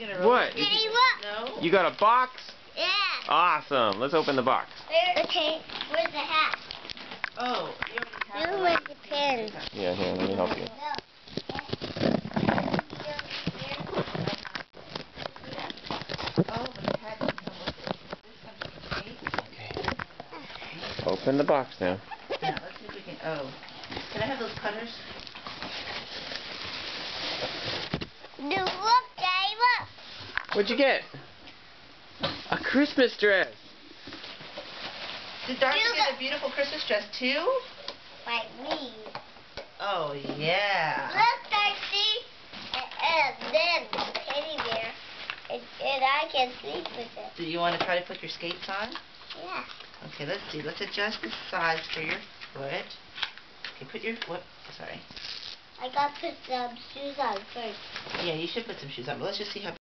gonna What? Daddy, look. No? You got a box? Yeah. Awesome. Let's open the box. Okay, where's the hat? Oh, you already have You one. with the pins. Yeah, here, let me help you. Oh, but the hat doesn't come with it. This comes with the tape. Okay. Open the box now. Yeah, let's see if we can. Oh. Can I have those cutters? Look, Daddy, look. What'd you get? A Christmas dress. Did Darcy get a beautiful Christmas dress too? Like me. Oh, yeah. Look, Darcy. And then teddy bear. And I can sleep with it. Do you want to try to put your skates on? Yeah. Okay, let's see. Let's adjust the size for your foot. Okay, put your foot. Sorry. I got to put some shoes on first. Yeah, you should put some shoes on, but let's just see how